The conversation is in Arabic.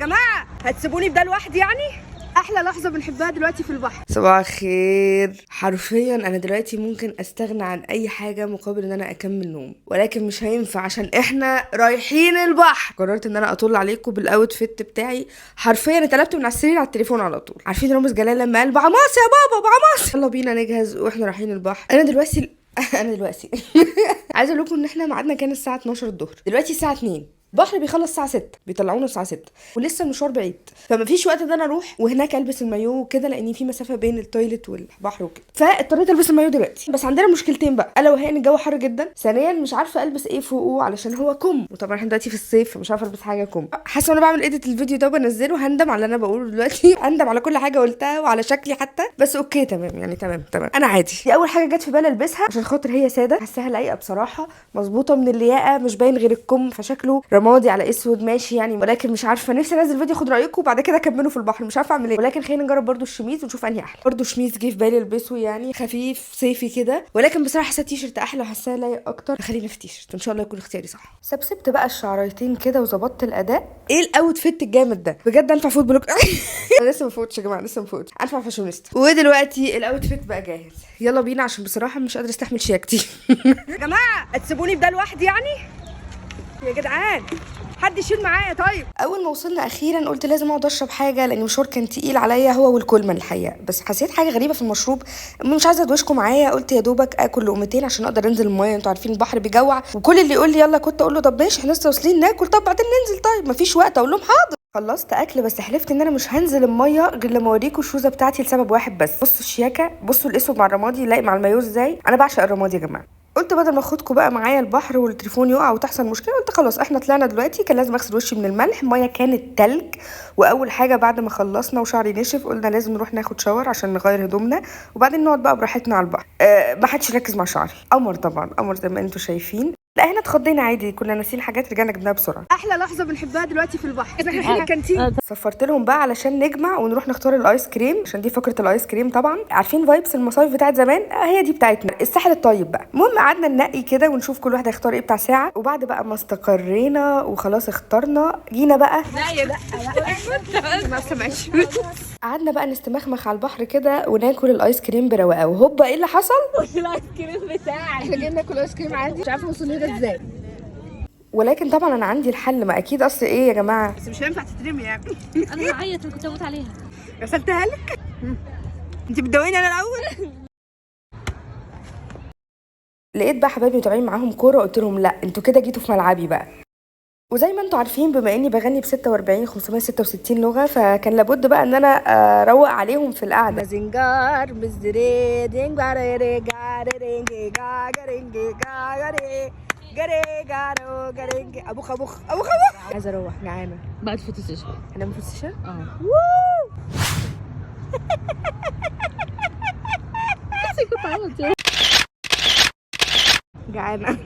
جماعه هتسيبوني بده لوحدي يعني؟ احلى لحظه بنحبها دلوقتي في البحر. صباح الخير. حرفيا انا دلوقتي ممكن استغنى عن اي حاجه مقابل ان انا اكمل نوم، ولكن مش هينفع عشان احنا رايحين البحر. قررت ان انا اطل عليكم بالاوتفيت بتاعي. حرفيا اتقلبت من على السرير على التليفون على طول. عارفين رامز جلال لما قال بعماص يا بابا بعماص؟ يلا بينا نجهز واحنا رايحين البحر. انا دلوقتي عايزه اقول لكم ان احنا ميعادنا كان الساعه 12 الظهر، دلوقتي الساعه 2. البحر بيخلص الساعه 6، بيطلعونا الساعه 6 ولسه المشوار بعيد، فما فيش وقت ان انا اروح وهناك البس المايو وكده لان في مسافه بين التويلت والبحر وكده، فاضطريت البس المايو دلوقتي. بس عندنا مشكلتين بقى، الا وهي ان الجو حر جدا، ثانيا مش عارفه البس ايه فوقه علشان هو كم، وطبعا احنا دلوقتي في الصيف فمش عارفه البس حاجه كم. حاسه وانا بعمل اديت الفيديو ده وبنزله هندم على اللي انا بقوله دلوقتي هندم على كل حاجه قلتها وعلى شكلي حتى، بس اوكي تمام يعني تمام انا عادي. دي اول حاجه جت في بالي البسها عشان خاطر هي ساده، حاساها لايقه بصراحه، مظبوطه من اللياقه، مش باين غير الكم، فشكله رمادي على اسود ماشي يعني، ولكن مش عارفه، نفسي انزل فيديو اخد رايكم وبعد كده اكمله في البحر، مش عارفه اعمل ايه. ولكن خلينا نجرب برده الشميز ونشوف انهي احلى. برده الشميز جه في بالي البسه يعني خفيف صيفي كده، ولكن بصراحه حاسه التيشيرت احلى وحاساه لايق اكتر، فخلينا في التيشيرت وان شاء الله يكون اختياري صح. سبسبت بقى الشعريتين كده وظبطت الاداء. ايه الاوتفيت الجامد ده بجد، انفع فوت بلوك انا لسه ما فوتش يا جماعه، لسه ما فوتش، انفع فاشونيستا. ودلوقتي الاوتفيت بقى جاهز، يلا بينا عشان بصراحه مش قادره استحمل شياكتي يا جماعه هتسيبوني بده لوحدي يعني؟ يا جدعان حد يشيل معايا طيب. اول ما وصلنا اخيرا قلت لازم اقعد اشرب حاجه لان المشوار كان تقيل عليا هو والكولمان الحقيقه، بس حسيت حاجه غريبه في المشروب، مش عايزه ادوشكم معايا، قلت يا دوبك اكل لقمتين عشان اقدر انزل المايه، انتوا عارفين البحر بيجوع، وكل اللي يقول لي يلا كنت اقول له طب ماشي احنا لسه واصلين ناكل، طب بعدين ننزل، طيب مفيش وقت، اقول لهم حاضر. خلصت اكل بس حلفت ان انا مش هنزل الميه غير لما اوريكم الشوزه بتاعتي لسبب واحد بس. بصوا الشياكه، بصوا الاسود مع الرمادي لايق مع المايو ازاي، انا بعشق الرمادي يا جماعه. قلت بدل ما اخدكم بقى معايا البحر والتليفون يقع وتحصل مشكله، قلت خلاص احنا طلعنا دلوقتي، كان لازم اغسل وشي من الملح، الميه كانت تلج، واول حاجه بعد ما خلصنا وشعري نشف قلنا لازم نروح ناخد شاور عشان نغير هدومنا وبعدين نقعد بقى براحتنا على البحر. ما حدش ركز مع شعري، قمر طبعا قمر زي ما انتم شايفين. لا هنا اتخضينا عادي، كنا ناسيين حاجات رجعنا جبناها بسرعه. احلى لحظه بنحبها دلوقتي في البحر احنا رايحين الكانتين. صفرت لهم بقى علشان نجمع ونروح نختار الايس كريم، عشان دي فكره الايس كريم طبعا، عارفين فايبس المصايف بتاعت زمان، هي دي بتاعتنا الساحل الطيب بقى. المهم قعدنا ننقي كده ونشوف كل واحد هيختار ايه بتاع ساعه، وبعد بقى ما استقرينا وخلاص اخترنا جينا بقى لا ما سمعتش قعدنا بقى نستمخمخ على البحر كده وناكل الايس كريم برواقه، وهوبا ايه اللي حصل؟ الايس كريم بتاعي احنا جايين ناكل ايس كريم عادي، مش عارفه نوصل هنا ازاي، ولكن طبعا انا عندي الحل، ما اكيد اصل ايه يا جماعه، بس مش هينفع تترمي يعني انا هعيط، انا كنت هموت عليها. غسلتها لك انت بتدويني انا الاول. لقيت بقى حبايبي متابعين معاهم كوره، قلت لهم لا انتوا كده جيتوا في ملعبي بقى. وزي ما انتوا عارفين بما اني بغني ب 46 566 لغه، فكان لابد بقى ان انا اروق عليهم في القعده. زنجار مزري دينجاري جارينجي جارينجي جاري جاري جارو جارينجي ابوخ عايزه اروح جعانه بعد فوتو سيشن. انا ما فوتش كنت عملت جعانه